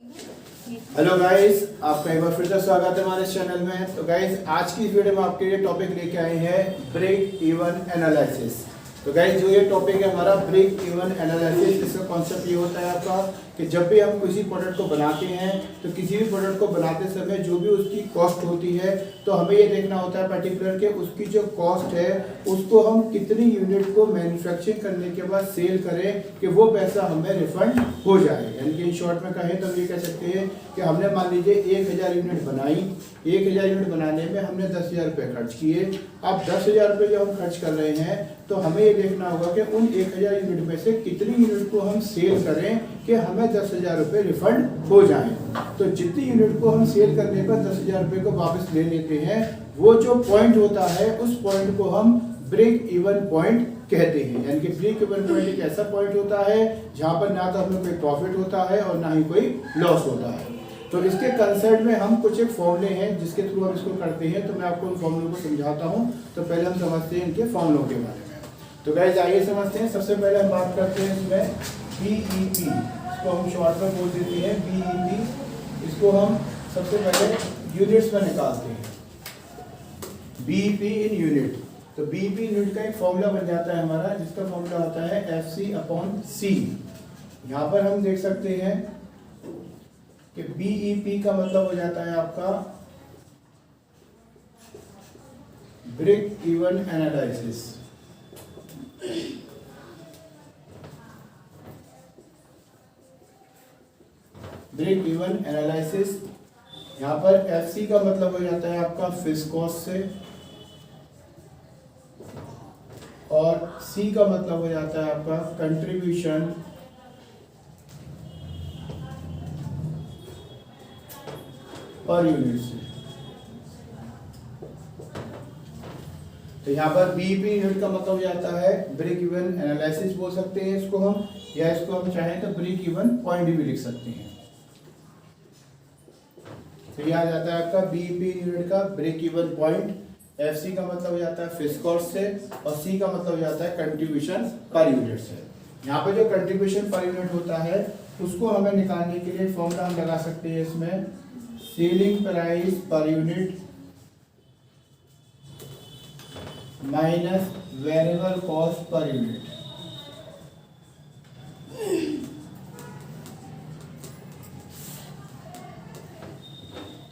Hello guys, आपका एक बार फिर से स्वागत है हमारे चैनल में। तो गाइस, आज की वीडियो में आपके लिए टॉपिक लेके आए हैं ब्रेक इवन एनालिसिस। तो गाइस, जो ये टॉपिक है हमारा ब्रेक इवन एनालिसिस, इसका कॉन्सेप्ट ये होता है आपका कि जब भी हम किसी प्रोडक्ट को बनाते हैं तो किसी भी प्रोडक्ट को बनाते समय जो भी उसकी कॉस्ट होती है तो हमें ये देखना होता है पर्टिकुलर कि उसकी जो कॉस्ट है उसको हम कितनी यूनिट को मैन्युफैक्चरिंग करने के बाद सेल करें कि वो पैसा हमें रिफंड हो जाए। यानी कि इन शॉर्ट में कहें तो हम ये कह सकते हैं कि हमने मान लीजिए 1000 यूनिट बनाई, 1000 यूनिट बनाने में हमने 10,000 रुपये खर्च किए। अब 10,000 रुपये जो हम खर्च कर रहे हैं तो हमें ये देखना होगा कि उन 1000 यूनिट में से कितनी यूनिट को हम सेल करें कि हमें 10,000 रुपये रिफंड हो जाएं। तो जितनी यूनिट को हम सेल करने पर 10,000 रुपये को वापस ले लेते हैं, वो जो पॉइंट होता है उस पॉइंट को हम ब्रेक इवन पॉइंट कहते हैं। यानी कि ब्रेक इवन पॉइंट एक ऐसा पॉइंट होता है जहां पर ना तो हमें कोई प्रॉफिट होता है और ना ही कोई लॉस होता है। तो इसके कंसेप्ट में हम कुछ एक फॉर्मूले हैं जिसके थ्रू हम इसको करते हैं, तो मैं आपको उन फॉर्मूलों को समझाता हूं। तो पहले हम समझते हैं इनके फॉर्मूलों के बारे में। तो गाइस, आइए समझते हैं। सबसे पहले हम बात करते हैं इसमें बीईपी, इसको हम शॉर्ट में बोल देते हैं बीईपी। इसको हम सबसे पहले यूनिट्स में निकालते हैं, बीईपी इन यूनिट। तो बीईपी यूनिट का एक फॉर्मूला बन जाता है हमारा, जिसका फॉर्मूला होता है FC/C। यहाँ पर हम देख सकते हैं कि बीईपी का मतलब हो जाता है आपका break even analysis. Break even analysis, यहाँ पर FC का मतलब हो जाता है आपका फिक्स्ड कॉस्ट से, और C का मतलब हो जाता है आपका कंट्रीब्यूशन पर यूनिट से। तो यहाँ पर बीईपी यूनिट का मतलब हो जाता है ब्रेक इवन एनालिसिस बोल सकते हैं इसको हम, या इसको हम चाहें तो ब्रेक इवन पॉइंट भी लिख सकते हैं। तो यह आ जाता है आपका बीईपी यूनिट का ब्रेक इवन पॉइंट। FC का मतलब हो जाता है फिक्स्ड कॉस्ट से, और C का मतलब हो जाता है कंट्रीब्यूशन पर यूनिट से। यहाँ पे जो कंट्रीब्यूशन पर यूनिट होता है उसको हमें निकालने के लिए फॉर्मूला हम लगा सकते हैं इसमें, selling price per unit minus variable cost per unit.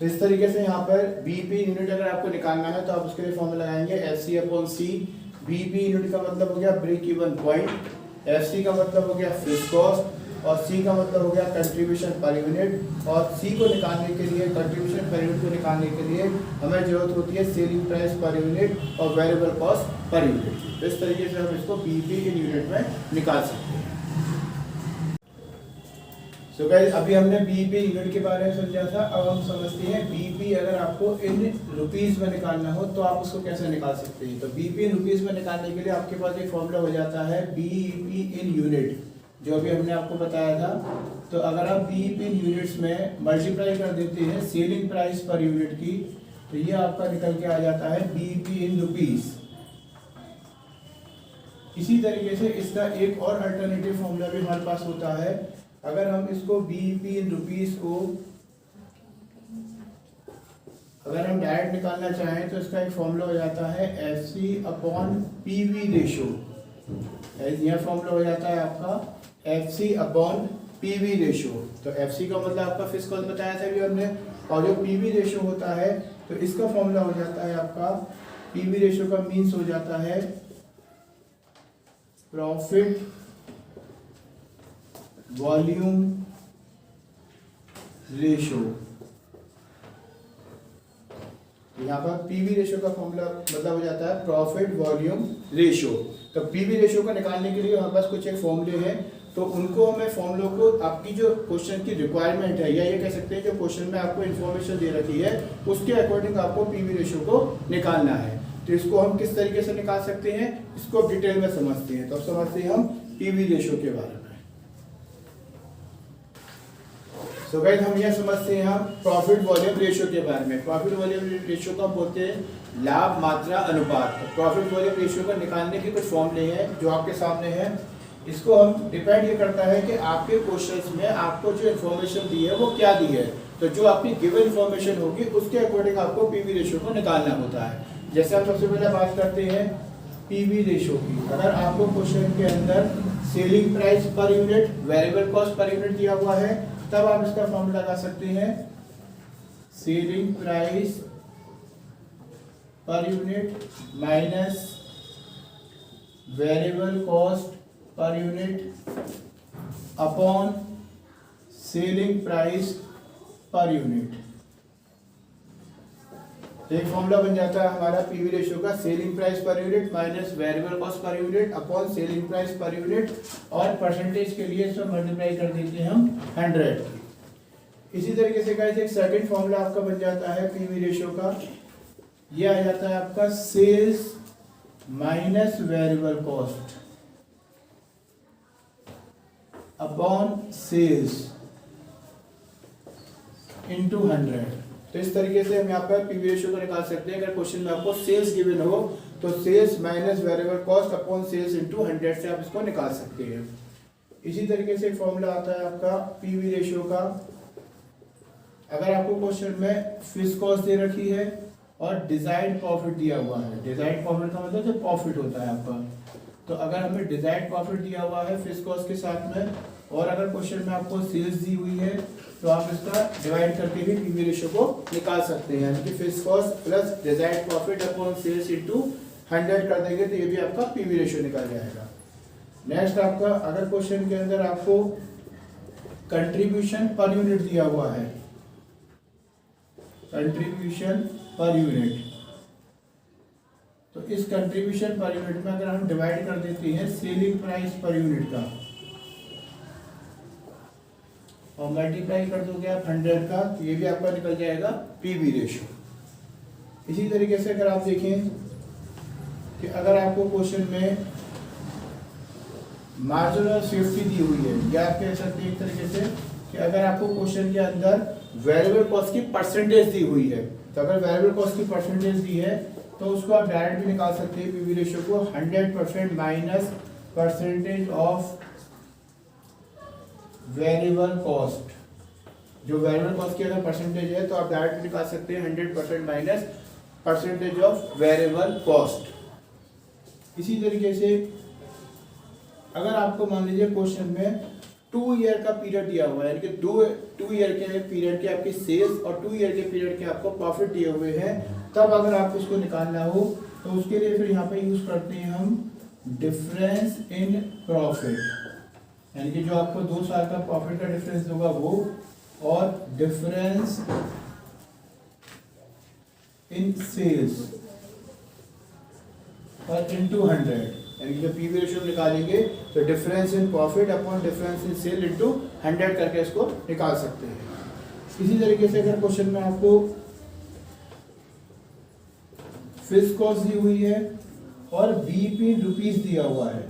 तो इस तरीके से यहाँ पर बीईपी यूनिट अगर आपको निकालना है तो आप उसके लिए फॉर्मूला लगाएंगे FC/C। बीईपी यूनिट का मतलब हो गया ब्रेक इवन पॉइंट, FC का मतलब हो गया फिक्स्ड कॉस्ट, और C का मतलब हो गया कंट्रीब्यूशन पर यूनिट। और C को निकालने के लिए, कंट्रीब्यूशन पर यूनिट को निकालने के लिए हमें जरूरत होती है सेलिंग प्राइस पर यूनिट और वेरिएबल कॉस्ट पर यूनिट। तो इस तरीके से हम इसको बीईपी इन यूनिट में निकाल सकते हैं। तो गाइस, अभी हमने बीईपी यूनिट के बारे में समझा था। अब हम समझते हैं बीईपी अगर आपको इन रुपीस में निकालना हो तो आप उसको कैसे निकाल सकते हैं। तो बीईपी इन रुपीस में निकालने के लिए आपके पास एक फॉर्मूला हो जाता है बीईपी इन यूनिट, जो अभी हमने आपको बताया था। तो अगर आप बीईपी इन यूनिट्स में मल्टीप्लाई कर देते हैं सेलिंग प्राइस पर यूनिट की, तो ये आपका निकल के आ जाता है बीईपी इन रुपीस। इसी तरीके से इसका एक और अल्टरनेटिव फॉर्मूला भी हमारे पास होता है। अगर हम इसको बीईपी इन रुपीस को अगर हम डायरेक्ट निकालना चाहें तो इसका एक फॉर्मूला हो जाता है FC/PV रेशो। यह फॉर्मूला हो जाता है आपका FC/PV रेशो। तो FC का मतलब आपका फिक्स्ड कॉस्ट बताया था अभी हमने, और जो PV रेशो होता है तो इसका फॉर्मूला हो जाता है आपका, PV रेशो का मीन्स हो जाता है प्रॉफिट वॉल्यूम रेशो। यहाँ पर पीवी रेशो का फॉर्मूला मतलब हो जाता है प्रॉफिट वॉल्यूम रेशो। तो पीवी रेशो को निकालने के लिए हमारे पास कुछ एक फॉर्मूले हैं, तो उनको हमें फॉर्मूलों को आपकी जो क्वेश्चन की रिक्वायरमेंट है, या ये कह सकते हैं जो क्वेश्चन में आपको इन्फॉर्मेशन दे रखी है उसके अकॉर्डिंग आपको पीवी रेशो को निकालना है। तो इसको हम किस तरीके से निकाल सकते हैं, इसको डिटेल में समझते हैं। तो अब समझते हैं हम पीवी रेशो के बारे में। सो गाइस, हम यह समझते हैं हम प्रॉफिट वॉल्यूम रेशियो के बारे में। प्रॉफिट वॉल्यूम रेशियो को बोलते हैं लाभ मात्रा अनुपात। प्रॉफिट वॉल्यूम रेशियो को निकालने के कुछ फॉर्मूले हैं जो आपके सामने हैं। इसको हम डिपेंड ये करता है कि आपके क्वेश्चंस में आपको जो इन्फॉर्मेशन दी है वो क्या दी है। तो जो आपकी गिवन इन्फॉर्मेशन होगी उसके अकॉर्डिंग आपको पीवी रेशियो को निकालना होता है। जैसे हम सबसे पहले बात करते हैं पीवी रेशियो की। अगर आपको क्वेश्चन के अंदर selling price per unit, variable cost per unit दिया हुआ है, तब आप इसका फॉर्मूला लगा सकते हैं selling price per unit minus variable cost per unit upon selling price per unit. तो एक फॉर्मूला बन जाता है हमारा पीवी रेशियो का, selling price per unit minus variable cost per unit upon selling price per unit, और percentage के लिए इसमें मल्टीप्लाई कर देते हैं हम 100। इसी तरीके से गाइस एक सेकंड फॉर्मूला आपका बन जाता है पीवी रेशियो का, ये आ जाता है आपका sales minus variable cost upon sales into 100। तो इस तरीके से हम यहाँ पर पीवी रेशियो को निकाल सकते हैं। अगर क्वेश्चन में आपको सेल्स गिवन हो तो sales minus variable cost upon sales into 100 से आप इसको निकाल सकते हैं। इसी तरीके से फॉर्मूला आता है आपका पीवी रेशियो का। अगर आपको क्वेश्चन में फिक्स कॉस्ट दे रखी है और डिजायर्ड प्रॉफिट दिया हुआ है, डिजायर्ड प्रॉफिट का मतलब जो प्रॉफिट होता है आपका, तो अगर हमें डिजायर्ड प्रॉफिट दिया हुआ है फिक्स कॉस्ट के साथ में, और अगर क्वेश्चन में आपको सेल्स दी हुई है, तो आप इसका डिवाइड करके भी पीवी रेशियो को निकाल सकते हैं। यानी कि fix cost plus desired profit upon sales into 100 कर देंगे तो ये भी आपका पीवी रेशियो निकल जाएगा। नेक्स्ट आपका, अगर क्वेश्चन के अंदर आपको कंट्रीब्यूशन पर यूनिट दिया हुआ है, कंट्रीब्यूशन पर यूनिट, तो इस कंट्रीब्यूशन पर यूनिट में अगर हम डिवाइड कर देते हैं सेलिंग प्राइस पर यूनिट का और मल्टीप्लाई कर दोगे आप 100 का, तो ये भी आपका निकल जाएगा पीवी रेशियो। इसी तरीके से अगर आप देखें कि अगर आपको क्वेश्चन में मार्जिन ऑफ सेफ्टी दी हुई है, या आप कह सकते हैं एक तरीके से कि अगर आपको क्वेश्चन के अंदर वेरिएबल कॉस्ट की परसेंटेज दी हुई है, तो अगर वेरिएबल कॉस्ट की परसेंटेज दी है तो उसको आप डायरेक्ट भी निकाल सकते हैं पीवी रेशियो को 100% minus percentage of variable cost. जो वेरिएबल कॉस्ट की अगर परसेंटेज है तो आप डायरेक्ट निकाल सकते हैं 100% minus percentage of variable cost. इसी तरीके से अगर आपको मान लीजिए क्वेश्चन में 2 ईयर का पीरियड दिया हुआ है, यानी कि 2 ईयर के पीरियड के आपकी सेल्स और 2 ईयर के पीरियड के आपको प्रॉफिट दिए हुए हैं, तब अगर आपको उसको निकालना हो तो उसके लिए फिर यहाँ पे यूज करते हैं हम डिफरेंस इन प्रॉफिट, यानी कि जो आपको 2 साल का प्रॉफिट का डिफरेंस होगा वो, और डिफरेंस इन सेल्स और इनटू 100, यानी कि जो पीवी रेशियो निकालेंगे तो difference in profit upon difference in sale into 100 करके इसको निकाल सकते हैं। इसी तरीके से अगर क्वेश्चन में आपको फिक्स कॉस्ट दी हुई है और बीपी रुपीस दिया हुआ है,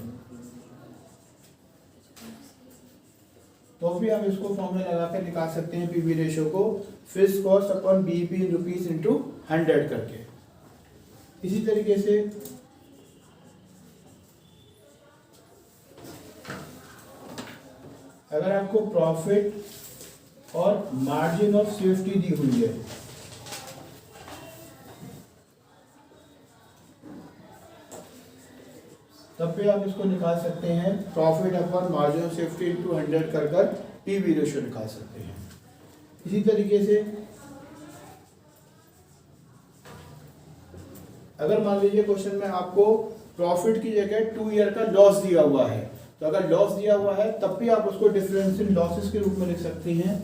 तो भी हम इसको फॉर्मूला लगा कर निकाल सकते हैं पीवी रेशियो को, fix cost upon BP rupees into 100 करके। इसी तरीके से अगर आपको प्रॉफिट और मार्जिन ऑफ सेफ्टी दी हुई है, तब भी आप इसको निकाल सकते हैं profit upon margin of safety into 100 कर पीवी रेशियो निकाल सकते हैं। इसी तरीके से अगर मान लीजिए क्वेश्चन में आपको प्रॉफिट की जगह 2 ईयर का लॉस दिया हुआ है, तो अगर लॉस दिया हुआ है तब भी आप उसको डिफरेंस इन लॉसेस के रूप में लिख सकते हैं,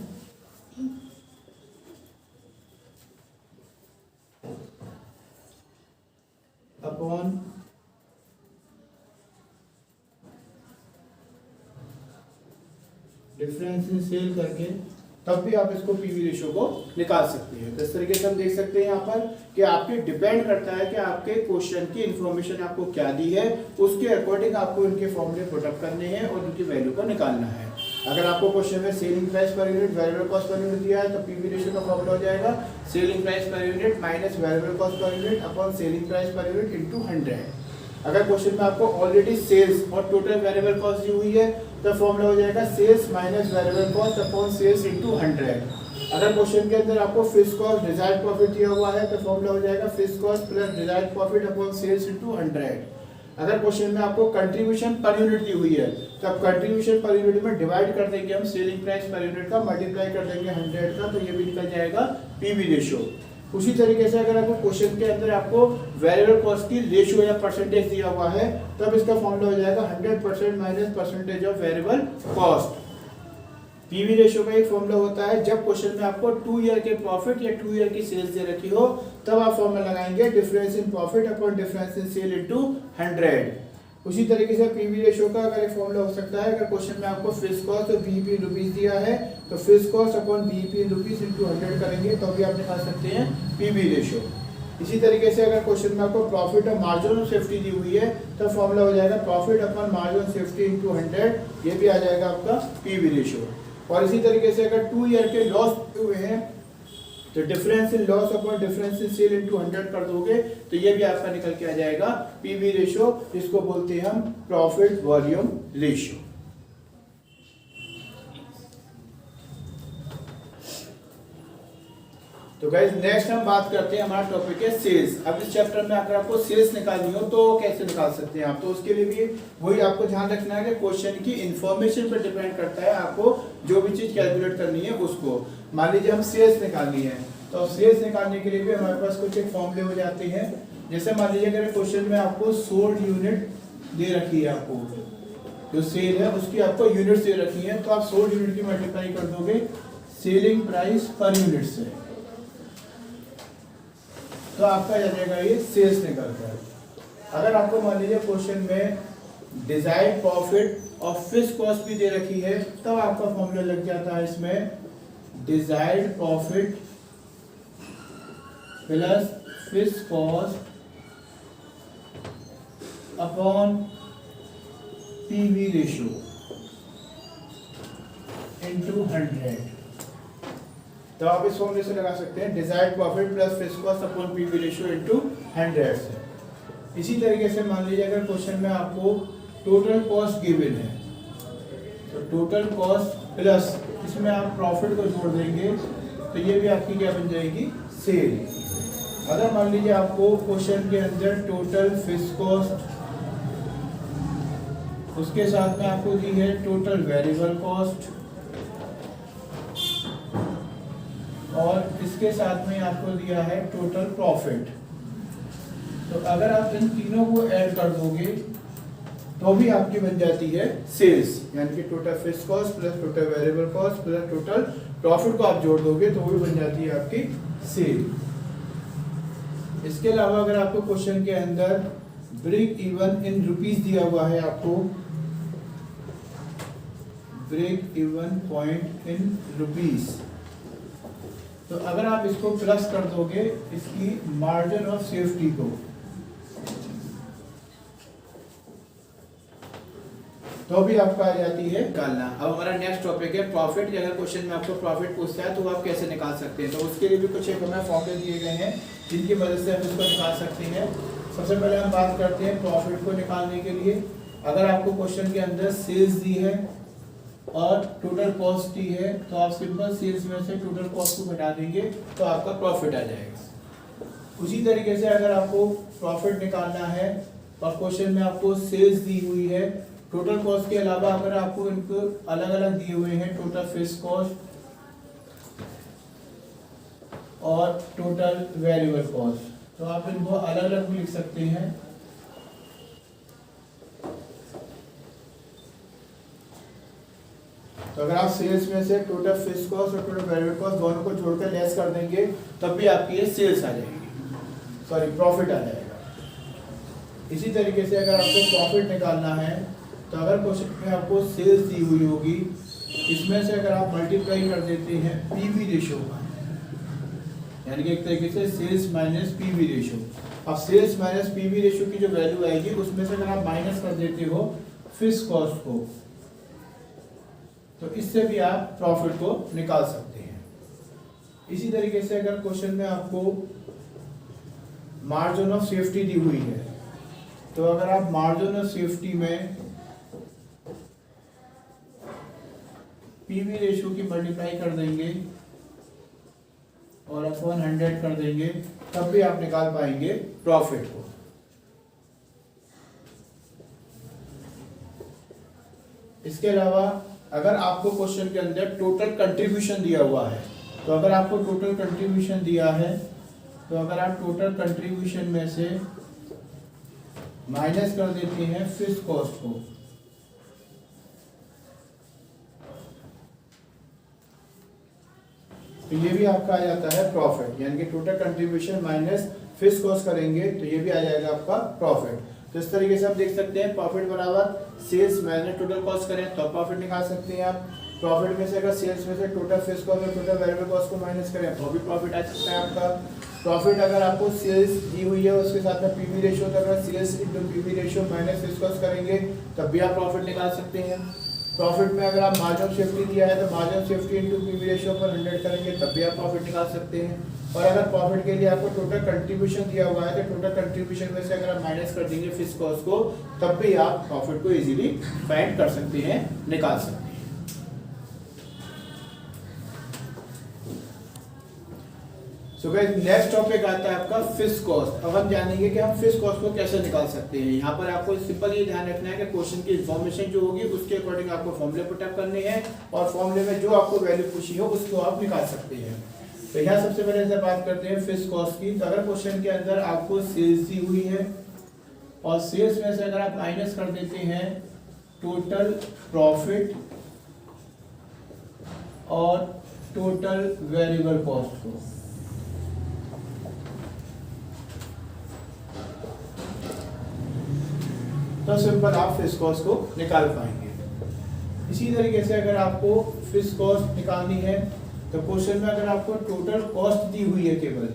अपॉन डिफरेंस इन सेल करके, तब भी आप इसको पीवी रेशियो को निकाल सकते हैं। तो इस तरीके से हम देख सकते हैं यहाँ पर कि आपके डिपेंड करता है कि आपके क्वेश्चन की इंफॉर्मेशन आपको क्या दी है, उसके अकॉर्डिंग आपको इनके फॉर्मूले पुटअप करने हैं और उनकी वैल्यू को निकालना है। अगर आपको क्वेश्चन में selling price per unit variable cost per unit दिया है तो पीवी रेशियो का फॉर्मूला हो जाएगा selling price per unit minus variable cost per unit upon selling price per unit into 100। अगर क्वेश्चन में आपको ऑलरेडी सेल्स और टोटल वेरिएबल कॉस्ट दी हुई है तो फॉर्मूला हो जाएगा sales minus variable cost upon sales into 100। अगर क्वेश्चन के अंदर आपको फिक्स्ड कॉस्ट डिजायर्ड प्रॉफिट दिया हुआ है तो फॉर्मूला हो जाएगा fixed cost plus desired profit upon sales into 100। अगर क्वेश्चन में आपको कंट्रीब्यूशन पर यूनिट दी हुई है तो अब कंट्रीब्यूशन पर यूनिट में डिवाइड कर देंगे हम सेलिंग प्राइस पर यूनिट का, मल्टीप्लाई कर देंगे 100 का, तो ये भी निकल जाएगा पीवी रेशियो। उसी तरीके से अगर आपको क्वेश्चन के अंदर आपको वेरिएबल कॉस्ट की रेशियो या परसेंटेज दिया हुआ है तब इसका फॉर्मूला हो जाएगा 100% minus percentage of variable cost. PV ratio का एक फॉर्मूला होता है जब क्वेश्चन में आपको 2 ईयर के प्रॉफिट या 2 ईयर की सेल्स दे रखी हो तब आप फॉर्मूला लगाएंगे difference in profit upon difference in sale into 100। उसी तरीके से पीवी रेशियो का अगर एक फॉर्मूला हो सकता है अगर क्वेश्चन में आपको फिक्स्ड कॉस्ट और बीईपी रुपीस दिया है तो fixed cost upon BEP rupees into 100 करेंगे तो भी आप निकाल सकते हैं पीवी रेशियो। इसी तरीके से अगर क्वेश्चन में आपको प्रॉफिट और मार्जिन ऑफ सेफ्टी दी हुई है तो फॉर्मूला हो जाएगा profit upon margin of safety into 100, ये भी आ जाएगा आपका पीवी रेशियो। और इसी तरीके से अगर 2 ईयर के लॉस हुए हैं तो difference in loss upon difference in sale into 100 कर दोगे तो ये भी आपका निकल के आ जाएगा पीवी रेशियो, जिसको बोलते हैं हम प्रॉफिट वॉल्यूम रेशियो। तो गाइस नेक्स्ट हम बात करते हैं, हमारा टॉपिक है सेल्स। अब इस चैप्टर में अगर आपको सेल्स निकालनी हो तो कैसे निकाल सकते हैं आप, तो उसके लिए भी वही आपको ध्यान रखना है कि क्वेश्चन की इंफॉर्मेशन पर डिपेंड करता है आपको जो भी चीज कैलकुलेट करनी है उसको। मान लीजिए हम सेल्स निकालनी है तो सेल्स निकालने के लिए भी हमारे पास कुछ एक फॉर्मूले हो जाते हैं। जैसे मान लीजिए अगर क्वेश्चन में आपको सोल्ड यूनिट दे रखी है, आपको जो सेल है उसकी आपको यूनिट्स दे रखी है तो आप सोल्ड यूनिट की मल्टीप्लाई कर दोगे सेलिंग प्राइस पर यूनिट से तो आपका जाएगा ये सेल्स निकल कर। अगर आपको मान लीजिए क्वेश्चन में डिजायर्ड प्रॉफिट और फिक्स्ड कॉस्ट भी दे रखी है तब आपका फॉर्मूला लग जाता है इसमें desired profit plus fixed cost upon PV ratio into 100। तो आप इस फॉर्मूले से लगा सकते हैं desired profit plus fixed cost upon PV ratio into 100 से। इसी तरीके से मान लीजिए अगर क्वेश्चन में आपको टोटल कॉस्ट गिवन है तो टोटल कॉस्ट प्लस इसमें आप प्रॉफिट को जोड़ देंगे तो ये भी आपकी क्या बन जाएगी सेल। अगर मान लीजिए आपको क्वेश्चन के अंदर टोटल फिक्स्ड कॉस्ट उसके साथ में आपको दी है टोटल वेरिएबल कॉस्ट और इसके साथ में आपको दिया है टोटल प्रॉफिट, तो अगर आप इन तीनों को ऐड कर दोगे तो भी आपकी बन जाती है सेल्स, यानी कि total fixed cost plus total variable cost plus total profit को आप जोड़ दोगे तो भी बन जाती है आपकी सेल। इसके अलावा अगर आपको क्वेश्चन के अंदर ब्रेक इवन इन रुपीस दिया हुआ है, आपको break even point in rupees, तो अगर आप इसको प्लस कर दोगे इसकी मार्जिन ऑफ सेफ्टी को तो भी आपका आ जाती है निकालना। अब हमारा नेक्स्ट टॉपिक है प्रॉफिट। अगर क्वेश्चन में आपको प्रॉफिट पूछता है तो आप कैसे निकाल सकते हैं, तो उसके लिए भी कुछ एक हमें फॉर्मूले दिए गए हैं जिनकी मदद से हम इसको निकाल सकते हैं। सबसे पहले हम बात करते हैं प्रॉफिट को निकालने के लिए। अगर आपको क्वेश्चन के अंदर सेल्स दी है और टोटल कॉस्ट दी है तो आप सिंपल सेल्स में से टोटल कॉस्ट को घटा देंगे तो आपका प्रॉफिट आ जाएगा। उसी तरीके से अगर आपको प्रॉफिट निकालना है और क्वेश्चन में आपको सेल्स दी हुई है, टोटल कॉस्ट के अलावा अगर आपको इनको अलग अलग दिए हुए हैं टोटल फिक्स्ड कॉस्ट और टोटल वेरिएबल कॉस्ट, तो आप इनको अलग अलग भी लिख सकते हैं। तो अगर आप सेल्स में से टोटल फिक्स्ड कॉस्ट और टोटल वेरिएबल कॉस्ट दोनों को जोड़कर लेस कर देंगे तब भी आपकी ये सेल्स आ जाएगी, सॉरी प्रॉफिट आ जाएगा। इसी तरीके से अगर आपको प्रॉफिट निकालना है तो अगर क्वेश्चन में आपको सेल्स दी हुई होगी, इसमें से अगर आप मल्टीप्लाई कर देते हैं पीवी रेशियो का, यानी कि एक तरीके से सेल्स माइनस पीवी रेशियो। अब सेल्स माइनस पीवी रेशियो की जो वैल्यू आएगी उसमें से अगर आप माइनस कर देते हो फिक्स्ड कॉस्ट को तो इससे भी आप प्रॉफिट को निकाल सकते हैं। इसी तरीके से अगर क्वेश्चन में आपको मार्जिन ऑफ सेफ्टी दी हुई है तो अगर आप मार्जिन ऑफ सेफ्टी में पीवी रेशियो की मल्टीप्लाई कर देंगे और अपॉन 100 कर देंगे, तब भी आप निकाल पाएंगे प्रॉफिट को। इसके अलावा अगर आपको क्वेश्चन के अंदर टोटल कंट्रीब्यूशन दिया हुआ है, तो अगर आपको टोटल कंट्रीब्यूशन दिया है, तो अगर आप टोटल कंट्रीब्यूशन में से माइनस कर देते हैं फिक्स्ड कॉस्ट को, तो ये भी आपका आ जाता है प्रॉफिट। यानी कि total contribution minus fixed cost करेंगे तो ये भी आ जाएगा आपका प्रॉफिट। तो इस तरीके से आप देख सकते हैं प्रॉफिट बराबर सेल्स माइनस टोटल कॉस्ट करें तो प्रॉफिट निकाल सकते हैं आप। प्रॉफिट में से अगर सेल्स में से टोटल फिक्स्ड कॉस्ट और टोटल वेरिएबल कॉस्ट को माइनस करें तो भी प्रॉफिट आ सकता है आपका। प्रॉफिट अगर आपको सेल्स दी हुई है उसके साथ में पीवी रेशियो, तो अगर sales into PV ratio minus fixed cost करेंगे तब भी आप प्रॉफिट निकाल सकते हैं। प्रॉफिट में अगर आप मार्जिन ऑफ सेफ्टी दिया है तो margin of safety into PV ratio पर 100 करेंगे तब भी आप प्रॉफिट निकाल सकते हैं। और अगर प्रॉफिट के लिए आपको टोटल कंट्रीब्यूशन दिया हुआ है तो टोटल कंट्रीब्यूशन में से अगर आप माइनस कर देंगे फिक्स्ड कॉस्ट को, तब भी आप प्रॉफिट को इजीली फाइंड कर सकते हैं, निकाल सकते हैं। सो गाइस नेक्स्ट टॉपिक आता है आपका फिक्स्ड कॉस्ट। अब हम जानेंगे कि हम फिक्स्ड कॉस्ट को कैसे निकाल सकते हैं। यहाँ पर आपको सिंपल ये ध्यान रखना है कि क्वेश्चन की इन्फॉर्मेशन जो होगी उसके अकॉर्डिंग आपको फॉर्मूले पुटअप करने हैं और फॉर्मूले में जो आपको वैल्यू पूछी हो उसको आप निकाल सकते हैं। तो यहाँ सबसे पहले से बात करते हैं फिक्स्ड कॉस्ट की। तो अगर क्वेश्चन के अंदर आपको सेल्स दी हुई है और सेल्स में से अगर आप माइनस कर देते हैं टोटल प्रॉफिट और टोटल वेरिएबल कॉस्ट को, तो सिंपल आप फिक्स्ड कॉस्ट को निकाल पाएंगे। इसी तरीके से अगर आपको फिक्स्ड कॉस्ट निकालनी है तो क्वेश्चन में अगर आपको टोटल कॉस्ट दी हुई है केवल,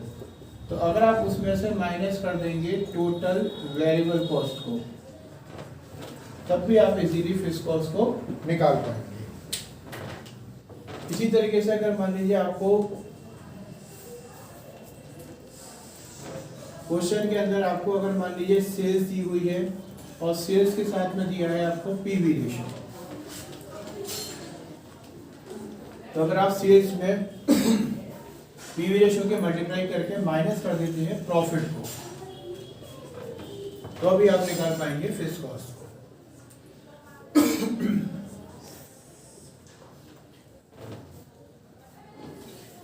तो अगर आप उसमें से माइनस कर देंगे टोटल वेरिएबल कॉस्ट को, तब भी आप इजीली फिक्स्ड कॉस्ट को निकाल पाएंगे। इसी तरीके से अगर मान लीजिए आपको क्वेश्चन के अंदर आपको अगर मान लीजिए सेल्स दी हुई है और सेल्स के साथ में दिया है आपको पीवी रेशियो, तो अगर आप सेल्स में पीवी रेशियो के मल्टीप्लाई करके माइनस कर देते हैं प्रॉफिट को, तो अभी आप निकाल पाएंगे फिक्स्ड कॉस्ट को।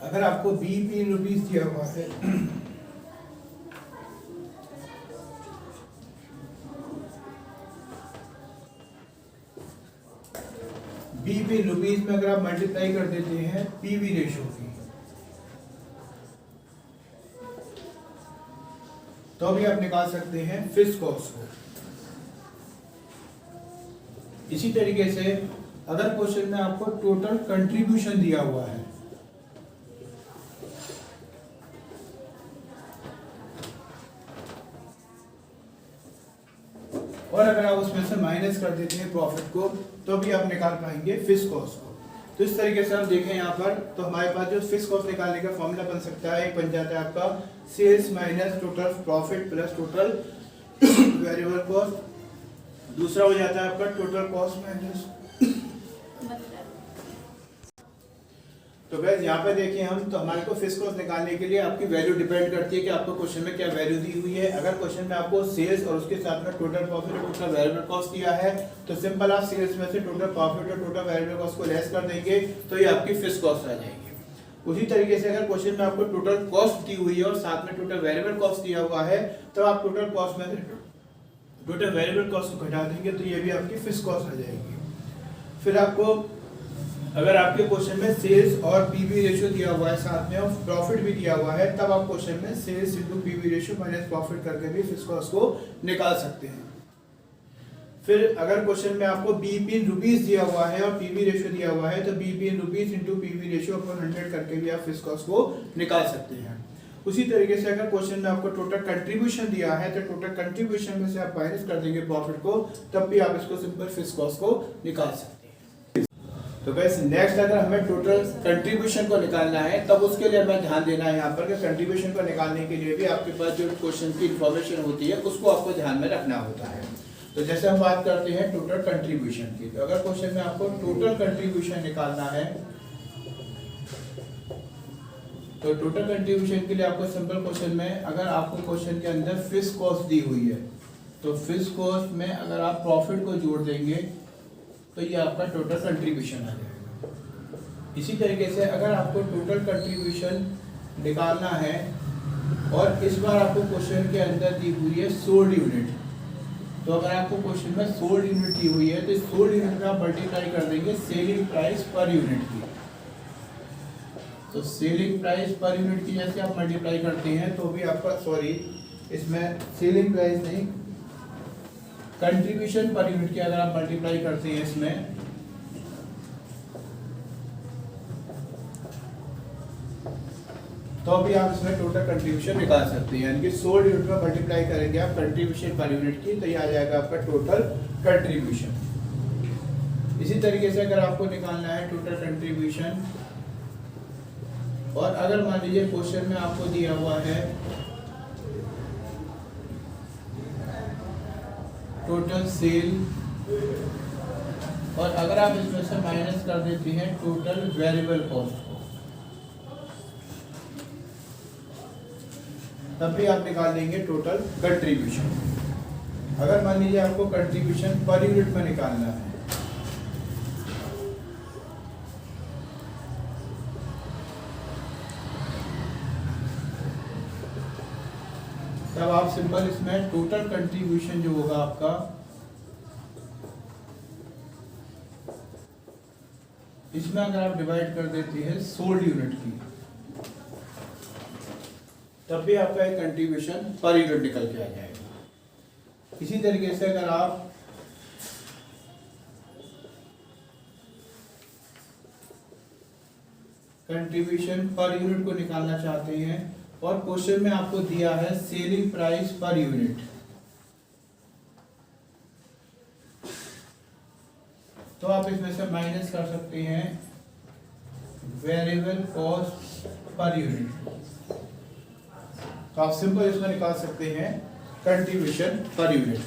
अगर आपको बीपी इन रुपीस दिया हुआ है बीपी रुपीस में अगर आप मल्टीप्लाई कर देते हैं पीवी रेशियो की, तो भी आप निकाल सकते हैं फिक्स्ड कॉस्ट को। इसी तरीके से अगर क्वेश्चन में आपको टोटल कंट्रीब्यूशन दिया हुआ है, और अगर आप उसमें से माइनस कर देते हैं प्रॉफिट को, तो भी आप निकाल पाएंगे फिक्स्ड कॉस्ट को। तो इस तरीके से हम देखें यहाँ पर, तो हमारे पास जो फिक्स्ड कॉस्ट निकालने का फॉर्मूला बन सकता है, एक बन जाता है आपका sales minus total profit plus total variable cost. दूसरा हो जाता है आपका टोटल कॉस्ट माइनस, तो गाइस यहाँ पे देखिए हम, तो हमारे को फिक्स्ड कॉस्ट निकालने के लिए आपकी वैल्यू डिपेंड करती है कि आपको क्वेश्चन में क्या वैल्यू दी हुई है। अगर क्वेश्चन में आपको सेल्स और उसके साथ में टोटल प्रॉफिट और टोटल वेरिएबल कॉस्ट दिया है, तो सिंपल आप सेल्स में से टोटल प्रॉफिट और टोटल वेरिएबल कॉस्ट को लेस कर देंगे तो ये आपकी फिक्स्ड कॉस्ट आ जाएगी। उसी तरीके से अगर क्वेश्चन में आपको टोटल कॉस्ट दी हुई है और साथ में टोटल वेरिएबल कॉस्ट दिया हुआ है, तो आप टोटल कॉस्ट में से टोटल वेरिएबल कॉस्ट को घटा देंगे तो ये भी आपकी फिक्स्ड कॉस्ट आ जाएगी। फिर आपको अगर आपके क्वेश्चन में सेल्स और पीवी रेशियो दिया हुआ है, साथ में और प्रॉफिट भी दिया हुआ है, तब आप क्वेश्चन में sales into PV ratio minus profit करके भी फिक्स्ड कॉस्ट को निकाल सकते हैं। फिर अगर क्वेश्चन में आपको बीपी इन रुपीस दिया हुआ है और पीवी रेशियो दिया हुआ है, तो BP in rupees into PV ratio upon 100 करके भी आप फिक्स्ड कॉस्ट को निकाल सकते हैं। उसी तरीके से अगर क्वेश्चन में आपको टोटल कंट्रीब्यूशन दिया है, तो टोटल कंट्रीब्यूशन में से आप माइनस कर देंगे प्रॉफिट को, तब भी आप इसको सिंपल फिक्स्ड कॉस्ट को निकाल सकते हैं। तो गाइस नेक्स्ट अगर हमें टोटल कंट्रीब्यूशन को निकालना है तब उसके लिए हमें ध्यान देना है यहाँ पर कि कंट्रीब्यूशन को निकालने के लिए भी आपके पास जो क्वेश्चन की इंफॉर्मेशन होती है उसको आपको ध्यान में रखना होता है। तो जैसे हम बात करते हैं टोटल कंट्रीब्यूशन की, तो अगर क्वेश्चन में आपको टोटल कंट्रीब्यूशन निकालना है तो टोटल कंट्रीब्यूशन के लिए आपको सिंपल क्वेश्चन में अगर आपको क्वेश्चन के अंदर फिक्स कॉस्ट दी हुई है तो फिक्स कॉस्ट में अगर आप प्रॉफिट को जोड़ देंगे तो ये आपका टोटल कंट्रीब्यूशन आ जाएगा। इसी तरीके से अगर आपको टोटल कंट्रीब्यूशन निकालना है और इस बार आपको क्वेश्चन के अंदर दी हुई है सोल्ड यूनिट, तो अगर आपको क्वेश्चन में सोल्ड यूनिट दी हुई है तो सोल्ड यूनिट में आप मल्टीप्लाई कर देंगे सेलिंग प्राइस पर यूनिट की। तो सेलिंग प्राइस पर यूनिट की जैसे आप मल्टीप्लाई करते हैं तो भी आपका इसमें सेलिंग प्राइस नहीं कंट्रीब्यूशन पर यूनिट की अगर आप मल्टीप्लाई करते हैं इसमें तो अभी आप इसमें टोटल कंट्रीब्यूशन निकाल सकते हैं, यानी कि सोल्ड यूनिट में मल्टीप्लाई करेंगे आप कंट्रीब्यूशन पर यूनिट की तो ये आ जाएगा आपका टोटल कंट्रीब्यूशन। इसी तरीके से अगर आपको निकालना है टोटल कंट्रीब्यूशन और अगर मान लीजिए क्वेश्चन में आपको दिया हुआ है टोटल सेल और अगर आप इसमें से माइनस कर देते हैं टोटल वेरिएबल कॉस्ट को तब भी आप निकाल देंगे टोटल कंट्रीब्यूशन। अगर मान लीजिए आपको कंट्रीब्यूशन पर यूनिट में निकालना है तब आप सिंपल इसमें टोटल कंट्रीब्यूशन जो होगा आपका इसमें अगर आप डिवाइड कर देते हैं सोल्ड यूनिट की तब भी आपका एक कंट्रीब्यूशन पर यूनिट निकल के आ जाएगा। इसी तरीके से अगर आप कंट्रीब्यूशन पर यूनिट को निकालना चाहते हैं और क्वेश्चन में आपको दिया है सेलिंग प्राइस पर यूनिट, तो आप इसमें से माइनस कर सकते हैं वेरिएबल कॉस्ट पर यूनिट, तो आप सिंपल इसमें निकाल सकते हैं कंट्रीब्यूशन पर यूनिट।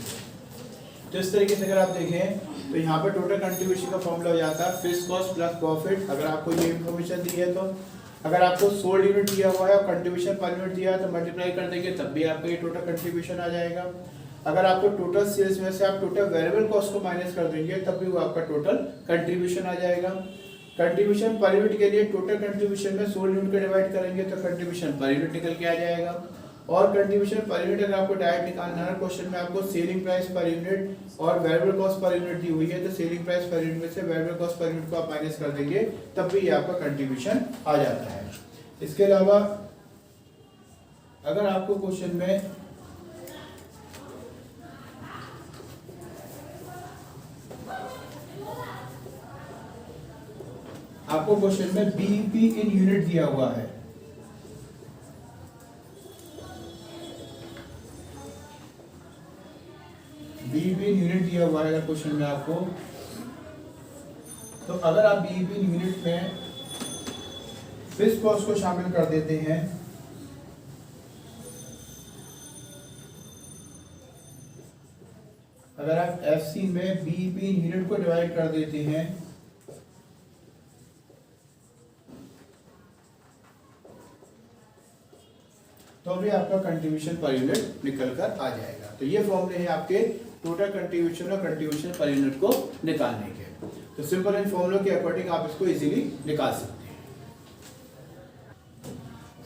तो इस तरीके से अगर आप देखें तो यहाँ पर टोटल कंट्रीब्यूशन का फॉर्मूला हो जाता है फिक्स कॉस्ट प्लस प्रॉफिट। अगर आपको ये इन्फॉर्मेशन दी है तो अगर आपको सोल्ड यूनिट दिया हुआ है और कंट्रीब्यूशन पर यूनिट दिया है तो मल्टीप्लाई कर देंगे तब भी आपका ये टोटल कंट्रीब्यूशन आ जाएगा। अगर आपको टोटल सेल्स में से आप टोटल वेरिएबल कॉस्ट को माइनस कर देंगे तब भी वो आपका टोटल कंट्रीब्यूशन आ जाएगा। कंट्रीब्यूशन पर यूनिट के लिए टोटल कंट्रीब्यूशन में सोल्ड यूनिट को डिवाइड करेंगे तो कंट्रीब्यूशन पर यूनिट निकल के आ जाएगा। और कंट्रीब्यूशन पर यूनिट अगर आपको डायरेक्ट निकालना है क्वेश्चन में आपको सेलिंग प्राइस पर यूनिट और वेरिएबल कॉस्ट पर यूनिट दी हुई है तो सेलिंग प्राइस पर यूनिट में से वेरिएबल कॉस्ट पर यूनिट को आप माइनस कर देंगे तब भी ये आपका कंट्रीब्यूशन आ जाता है। इसके अलावा अगर आपको क्वेश्चन में बीईपी इन यूनिट दिया हुआ है बीईपी यूनिट दिया हुआ है अगर क्वेश्चन में आपको, तो अगर आप बीईपी यूनिट में फिक्स कॉस्ट को शामिल कर देते हैं अगर आप एफसी में बीईपी यूनिट को डिवाइड कर देते हैं तो भी आपका कंट्रीब्यूशन पर यूनिट निकल कर आ जाएगा। तो ये फॉर्मूले हैं आपके टोटल कंट्रीब्यूशन और कंट्रीब्यूशन पर यूनिट को निकालने के। तो सिंपल इन फॉर्मूलों के अकॉर्डिंग आप इसको इजीली निकाल सकते हैं।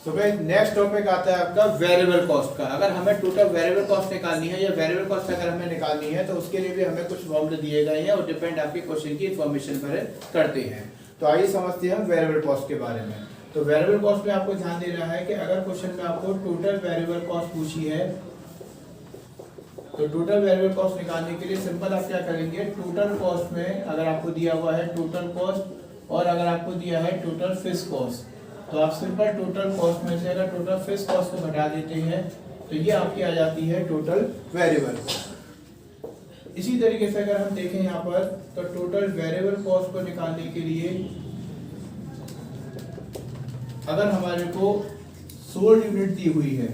तो भाई नेक्स्ट टॉपिक आता है आपका वेरिएबल कॉस्ट का। अगर हमें टोटल वेरिएबल कॉस्ट निकालनी है या वेरिएबल कॉस्ट अगर हमें निकालनी है तो उसके लिए भी हमें कुछ फॉर्मूले दिए गए हैं और डिपेंड आपके क्वेश्चन की इंफॉर्मेशन पर करते हैं। तो आइए समझते हैं हम वेरिएबल कॉस्ट के बारे में। तो वेरिएबल कॉस्ट में आपको ध्यान देना है कि अगर क्वेश्चन में आपको टोटल वेरिएबल कॉस्ट पूछी है तो टोटल वेरिएबल कॉस्ट निकालने के लिए सिंपल आप क्या करेंगे, टोटल कॉस्ट में अगर आपको दिया हुआ है टोटल कॉस्ट और अगर आपको दिया है टोटल फिक्स कॉस्ट तो आप सिंपल टोटल कॉस्ट में से अगर टोटल फिक्स कॉस्ट को घटा देते हैं तो ये आपकी आ जाती है टोटल वेरिएबल कॉस्ट। इसी तरीके से अगर हम देखें यहाँ पर तो टोटल वेरिएबल कॉस्ट को निकालने के लिए अगर हमारे को सोल्ड यूनिट दी हुई है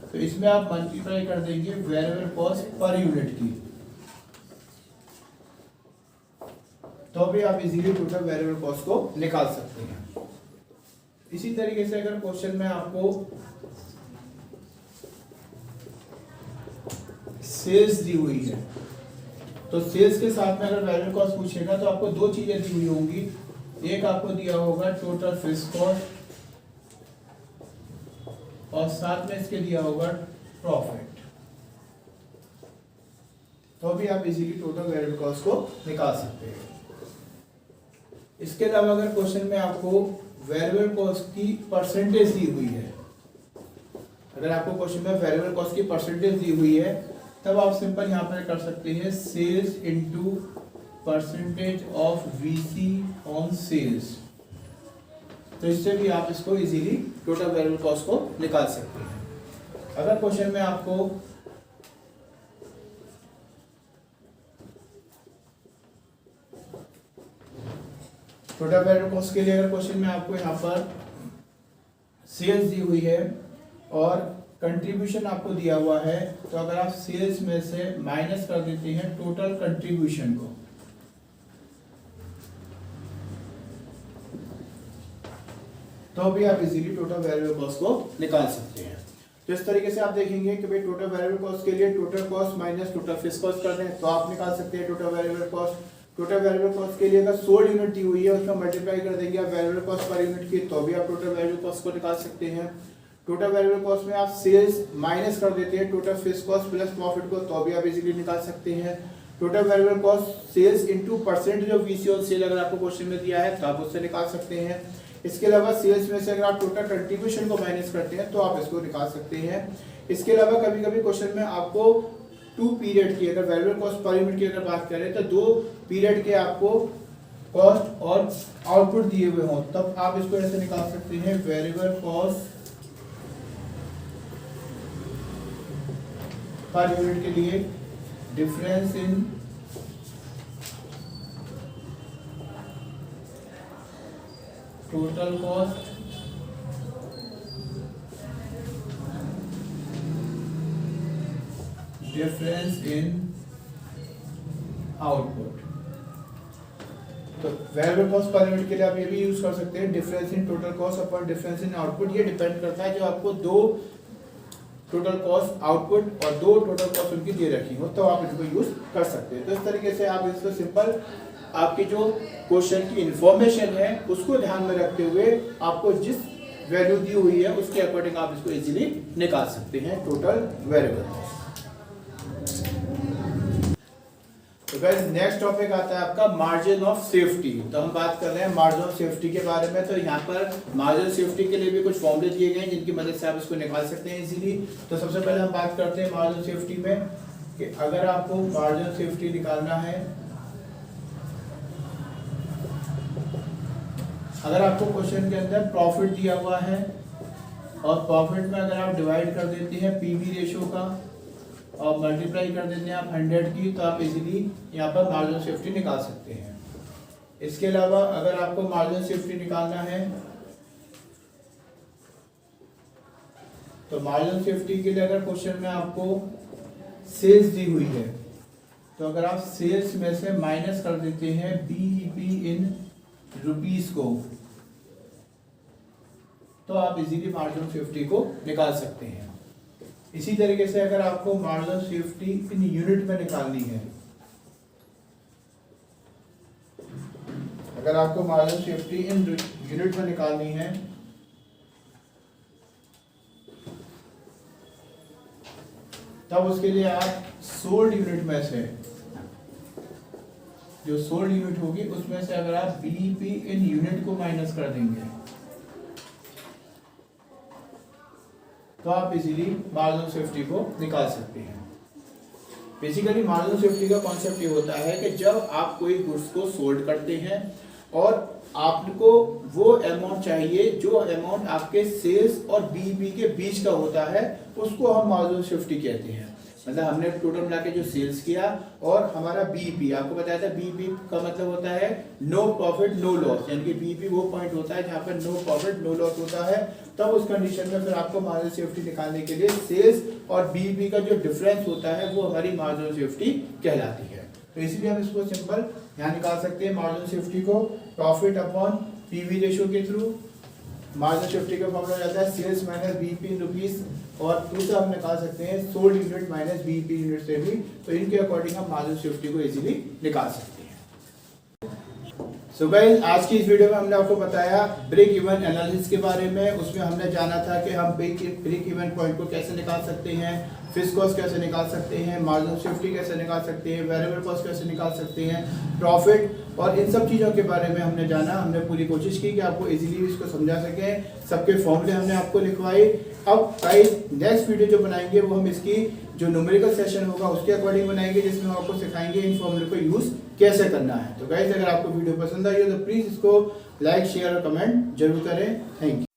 तो इसमें आप मल्टीप्लाई कर देंगे वेरिएबल कॉस्ट पर यूनिट की, तो भी आप इजीली टोटल वेरिएबल कॉस्ट को निकाल सकते हैं। इसी तरीके से अगर क्वेश्चन में आपको सेल्स दी हुई है तो सेल्स के साथ में अगर वेरिएबल कॉस्ट पूछेगा तो आपको दो चीजें दी हुई होंगी, एक आपको दिया होगा टोटल फिक्स्ड कॉस्ट और साथ में इसके दिया होगा प्रॉफिट, तो भी आप इजीली टोटल वेरिएबल कॉस्ट को निकाल सकते हैं। इसके अलावा अगर क्वेश्चन में आपको वेरिएबल कॉस्ट की परसेंटेज दी हुई है, अगर आपको क्वेश्चन में वेरिएबल कॉस्ट की परसेंटेज दी हुई है तब आप सिंपल यहाँ पर कर सकते हैं sales into percentage of VC on sales, तो इससे भी आप इसको इजीली टोटल वेरिएबल कॉस्ट को निकाल सकते हैं। अगर क्वेश्चन में आपको टोटल वेरिएबल कॉस्ट के लिए अगर क्वेश्चन में आपको यहाँ पर सेल्स दी हुई है और कंट्रीब्यूशन आपको दिया हुआ है, तो अगर आप सेल्स में से माइनस कर देते हैं टोटल कंट्रीब्यूशन को, तो भी आप इजीली टोटल वेरिएबल कॉस्ट को निकाल सकते हैं। तो इस तरीके से आप देखेंगे कि भाई टोटल वेरिएबल कॉस्ट के लिए total cost minus total fixed cost कर दें तो आप निकाल सकते हैं total variable cost. Total variable cost के लिए अगर सोल्ड यूनिट दी हुई है उसका मल्टीप्लाई कर देंगे आप वेरिएबल कॉस्ट पर यूनिट की, तो भी आप टोटल वेरिएबल कॉस्ट को निकाल सकते हैं। टोटल वेरिएबल कॉस्ट में आप सेल्स माइनस कर देते हैं total fixed cost plus profit को, तो भी आप इजीली निकाल सकते हैं। Total variable cost sales into percentage of VC on sale अगर आपको क्वेश्चन में दिया है तो आप उससे निकाल सकते हैं। इसके अलावा सेल्स में से अगर आप टोटल कंट्रीब्यूशन को माइनस करते हैं तो आप इसको निकाल सकते हैं। इसके अलावा कभी कभी क्वेश्चन में आपको 2 पीरियड की अगर वेरिएबल कॉस्ट पर यूनिट की अगर बात करें तो 2 पीरियड के आपको कॉस्ट और आउटपुट दिए हुए हों तब आप इसको ऐसे निकाल सकते हैं वेरिएबल कॉस्ट पर यूनिट के लिए difference in total cost difference in output. तो वेरिएबल कॉस्ट पर यूनिट के लिए आप ये भी यूज कर सकते हैं difference in total cost upon difference in output. ये डिपेंड करता है जो आपको 2 टोटल कॉस्ट आउटपुट और 2 टोटल कॉस्ट उनकी दे रखी हो तो आप इसको यूज कर सकते हैं। तो इस तरीके से आप इसको सिंपल आपकी जो क्वेश्चन की इंफॉर्मेशन है उसको ध्यान में रखते हुए आपको जिस वैल्यू दी हुई है उसके अकॉर्डिंग आप इसको इजीली निकाल सकते हैं टोटल वेरिएबल कॉस्ट। तो गाइस नेक्स्ट टॉपिक आता है आपका मार्जिन ऑफ सेफ्टी। तो हम बात कर रहे हैं मार्जिन ऑफ सेफ्टी के बारे में। तो यहाँ पर मार्जिन ऑफ सेफ्टी के लिए भी कुछ फॉर्मूले दिए गए हैं जिनकी मदद से आप इसको निकाल सकते हैं इजीली। तो सबसे पहले हम बात करते हैं मार्जिन ऑफ सेफ्टी में कि अगर आपको मार्जिन ऑफ सेफ्टी निकालना है, अगर आपको क्वेश्चन के अंदर प्रॉफिट दिया हुआ है और प्रॉफिट में अगर आप डिवाइड कर देते हैं पीवी रेशियो का और मल्टीप्लाई कर देते हैं आप 100 की, तो आप इजीली यहाँ पर मार्जिन ऑफ सेफ्टी निकाल सकते हैं। इसके अलावा अगर आपको मार्जिन ऑफ सेफ्टी निकालना है तो मार्जिन ऑफ सेफ्टी के लिए अगर क्वेश्चन में आपको सेल्स दी हुई है तो अगर आप सेल्स में से माइनस कर देते हैं बीईपी इन रुपीस को, तो आप इजीली मार्जिन ऑफ सेफ्टी को निकाल सकते हैं। इसी तरीके से अगर आपको margin of safety in unit में निकालनी है, अगर आपको margin of safety in unit में निकालनी है तब उसके लिए आप सोल्ड यूनिट में से जो सोल्ड यूनिट होगी उसमें से अगर आप बीईपी इन यूनिट को माइनस कर देंगे तो आप इजीली मार्जिन ऑफ सेफ्टी को निकाल सकते हैं। बेसिकली मार्जिन ऑफ सेफ्टी का कॉन्सेप्ट ये होता है कि जब आप कोई गुड्स को सोल्ड करते हैं और आपको वो अमाउंट चाहिए जो अमाउंट आपके सेल्स और बीईपी के बीच का होता है उसको हम मार्जिन ऑफ सेफ्टी कहते हैं। मतलब हमने टोटल मिला के जो सेल्स किया, और हमारा बीईपी आपको बताया था, बीईपी का मतलब होता है नो प्रॉफिट नो लॉस, यानी कि बीईपी वो पॉइंट होता है जहां पर नो प्रॉफिट नो लॉस होता है। तब उस कंडीशन में फिर आपको मार्जिन सेफ्टी निकालने के लिए सेल्स और बीईपी का जो डिफरेंस होता है वो हमारी मार्जिन सेफ्टी कहलाती है। तो इसलिए हम इसको सिंपल यहाँ निकाल सकते हैं मार्जिन सेफ्टी को प्रॉफिट अपॉन पीवी रेशियो के थ्रू। मार्जिन सेफ्टी का फॉर्मूला रहता है sales minus BEP in rupees, और दूसरा हम निकाल सकते हैं sold unit minus BEP unit से भी। तो इनके अकॉर्डिंग हम मार्जिन सेफ्टी को इजीली निकाल सकते हैं। सो गाइस, आज की इस वीडियो में हमने आपको बताया ब्रेक इवन एनालिसिस के बारे में। उसमें हमने जाना था कि हम ब्रेक इवन पॉइंट को कैसे निकाल सकते हैं, फिक्स कॉस्ट कैसे निकाल सकते हैं, मार्जिन सेफ्टी कैसे निकाल सकते हैं, वेरिएबल कॉस्ट कैसे निकाल सकते हैं, प्रॉफिट, और इन सब चीज़ों के बारे में हमने जाना। हमने पूरी कोशिश की कि आपको इजीली इसको समझा सकें, सबके फॉर्मूले हमने आपको लिखवाए। अब गाइस नेक्स्ट वीडियो जो बनाएंगे वो हम इसकी जो न्यूमेरिकल सेशन होगा उसके अकॉर्डिंग बनाएंगे, जिसमें हम आपको सिखाएंगे इन फॉर्मूले को यूज कैसे करना है। तो गाइस, अगर आपको वीडियो पसंद आई हो तो प्लीज इसको लाइक शेयर और कमेंट जरूर करें। Thank you.